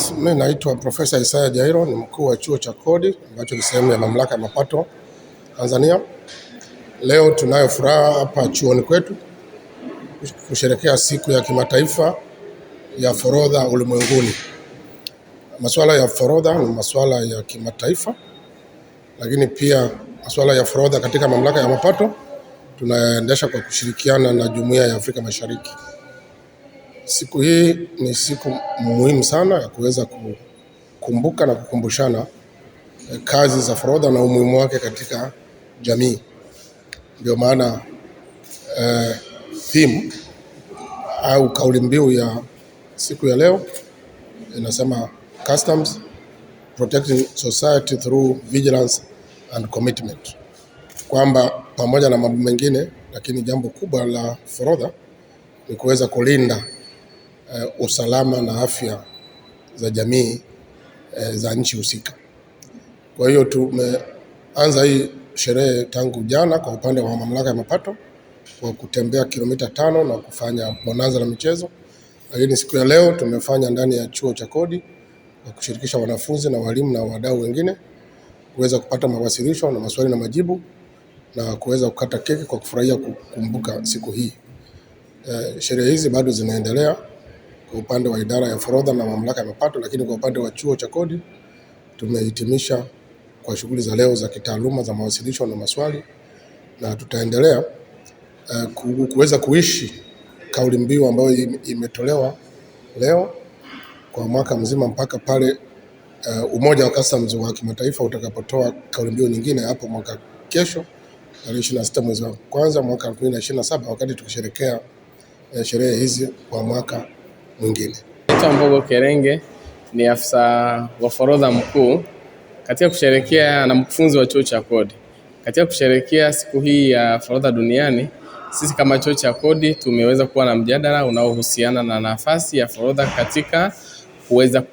Mimi naitwa Profesa Isaya Jairo, ni mkuu wa chuo cha kodi ambacho ni sehemu ya mamlaka ya mapato Tanzania. Leo tunayo furaha hapa chuoni kwetu kusherehekea siku ya kimataifa ya forodha ulimwenguni. Masuala ya forodha ni masuala ya kimataifa, lakini pia masuala ya forodha katika mamlaka ya mapato tunaendesha kwa kushirikiana na Jumuiya ya Afrika Mashariki. Siku hii ni siku muhimu sana ya kuweza kukumbuka na kukumbushana kazi za forodha na umuhimu wake katika jamii. Ndio maana theme au kauli mbiu ya siku ya leo inasema Customs Protecting Society Through Vigilance and Commitment, kwamba pamoja na mambo mengine, lakini jambo kubwa la forodha ni kuweza kulinda usalama na afya za jamii za nchi husika. Kwa hiyo tumeanza hii sherehe tangu jana kwa upande wa mamlaka ya mapato kwa kutembea kilomita 5 na kufanya bonanza la michezo, lakini siku ya leo tumefanya ndani ya chuo cha kodi kwa kushirikisha wanafunzi na walimu na wadau wengine kuweza kupata mawasilisho na maswali na majibu na kuweza kukata keki kwa kufurahia kukumbuka siku hii. Sherehe hizi bado zinaendelea kwa upande wa idara ya forodha na mamlaka ya mapato, lakini kwa upande wa chuo cha kodi tumehitimisha kwa shughuli za leo za kitaaluma za mawasilisho na maswali, na tutaendelea kuweza kuishi kauli mbiu ambayo imetolewa leo kwa mwaka mzima mpaka pale Umoja wa Customs wa kimataifa utakapotoa kauli mbiu nyingine hapo mwaka kesho tarehe 26 mwezi wa kwanza mwaka 2027, wakati tukisherehekea sherehe hizi kwa mwaka mwingine. Naitwa Mbogo Kerenge, ni afisa wa forodha mkuu katika kusherehekea na mkufunzi wa chuo cha kodi. Katika kusherehekea siku hii ya forodha duniani, sisi kama chuo cha kodi tumeweza kuwa na mjadala unaohusiana na nafasi ya forodha katika kuweza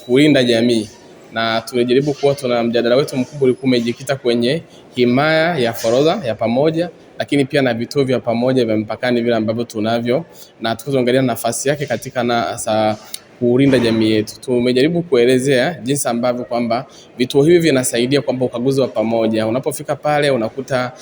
kulinda jamii, na tulijaribu kuwa tuna mjadala wetu mkubwa ulikuwa umejikita kwenye himaya ya forodha ya pamoja, lakini pia na vituo vya pamoja vya mpakani vile ambavyo tunavyo, na tukaangalia nafasi yake katika kulinda jamii yetu. Tumejaribu kuelezea jinsi ambavyo kwamba vituo hivi vinasaidia kwamba ukaguzi wa pamoja. Unapofika pale unakuta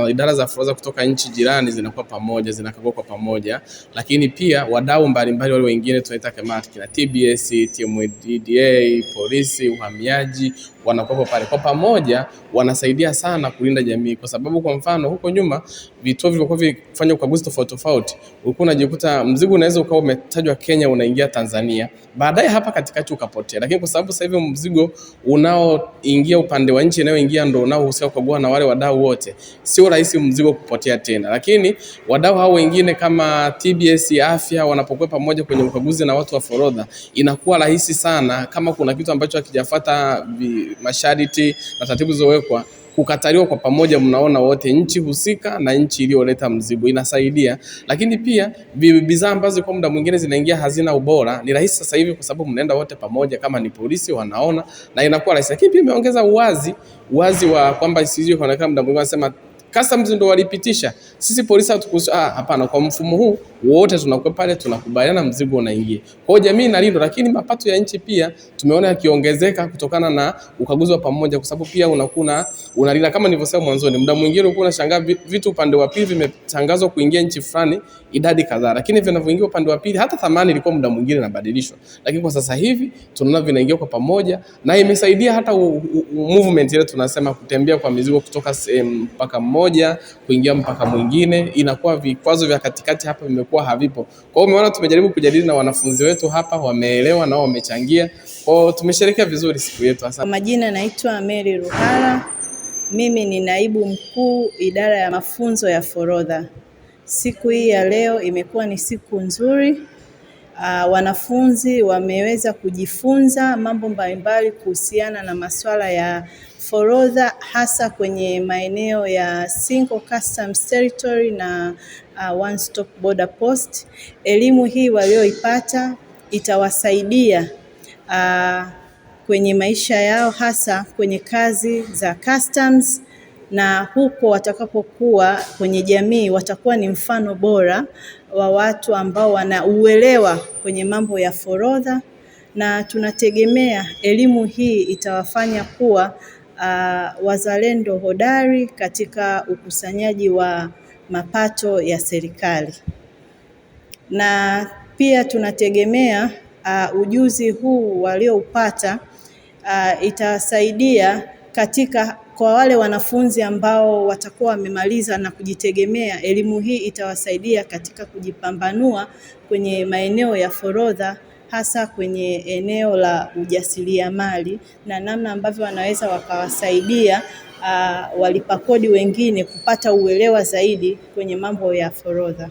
idara za forodha kutoka nchi jirani zinakuwa pamoja, zinakagua kwa pamoja, lakini pia wadau mbalimbali wale wengine tunaita kama kina TBS, TMDA, polisi, uhamiaji wanakuwa pale kwa pamoja, wanasaidia sana kulinda jamii. Kwa sababu kwa mfano huko nyuma vituo vilikuwa vikifanya ukaguzi tofauti tofauti, ulikuwa unajikuta mzigo unaweza ukawa umetajwa Kenya unaingia Tanzania, baadaye hapa katikati ukapotea. Lakini kwa sababu sasa hivi mzigo unaoingia upande wa nchi inayoingia ndio unaohusika kukagua na wale wadau wote, sio rahisi mzigo kupotea tena. Lakini wadau hao wengine kama TBS, afya, wanapokuwa pamoja kwenye ukaguzi na watu wa forodha, inakuwa rahisi sana kama kuna kitu ambacho hakijafuata masharti na taratibu zilizowekwa kukataliwa kwa pamoja, mnaona wote nchi husika na nchi iliyoleta mzigo, inasaidia. Lakini pia bidhaa ambazo kwa muda mwingine zinaingia hazina ubora, ni rahisi sasa hivi kwa sababu mnaenda wote pamoja, kama ni polisi wanaona na inakuwa rahisi. Lakini pia imeongeza uwazi wa kwamba isije kuonekana muda mwingine wanasema Customs ndio walipitisha, sisi polisi hatukuhusu. Hapana, kwa mfumo huu wote tunakuwa pale, tunakubaliana mzigo unaingia. Kwa hiyo jamii inalindwa, lakini mapato ya nchi pia tumeona yakiongezeka kutokana na ukaguzi wa pamoja, kwa sababu pia unalinda kama nilivyosema mwanzoni. Muda mwingine ulikuwa unashangaa vitu upande wa pili vimetangazwa kuingia nchi fulani idadi kadhaa, lakini vinavyoingia upande wa pili hata thamani ilikuwa muda mwingine inabadilishwa, lakini kwa sasa hivi tunaona vinaingia kwa pamoja, na imesaidia hata movement ile tunasema kutembea kwa mizigo kutoka mpaka mmoja kuingia mpaka mwingine, inakuwa vikwazo vya katikati hapa vimekuwa havipo. Kwa hiyo umeona tumejaribu kujadili na wanafunzi wetu hapa, wameelewa na wamechangia. Kwa hiyo tumesherehekea vizuri siku yetu. Kwa majina naitwa Mary Ruhala. Mimi ni naibu mkuu idara ya mafunzo ya forodha. Siku hii ya leo imekuwa ni siku nzuri. Wanafunzi wameweza kujifunza mambo mbalimbali kuhusiana na masuala ya forodha, hasa kwenye maeneo ya single customs territory na one stop border post. Elimu hii walioipata itawasaidia kwenye maisha yao, hasa kwenye kazi za customs, na huko watakapokuwa kwenye jamii watakuwa ni mfano bora wa watu ambao wanauelewa kwenye mambo ya forodha na tunategemea elimu hii itawafanya kuwa wazalendo hodari katika ukusanyaji wa mapato ya serikali. Na pia tunategemea ujuzi huu walioupata itasaidia kwa wale wanafunzi ambao watakuwa wamemaliza na kujitegemea. Elimu hii itawasaidia katika kujipambanua kwenye maeneo ya forodha, hasa kwenye eneo la ujasiriamali, na namna ambavyo wanaweza wakawasaidia walipa kodi wengine kupata uelewa zaidi kwenye mambo ya forodha.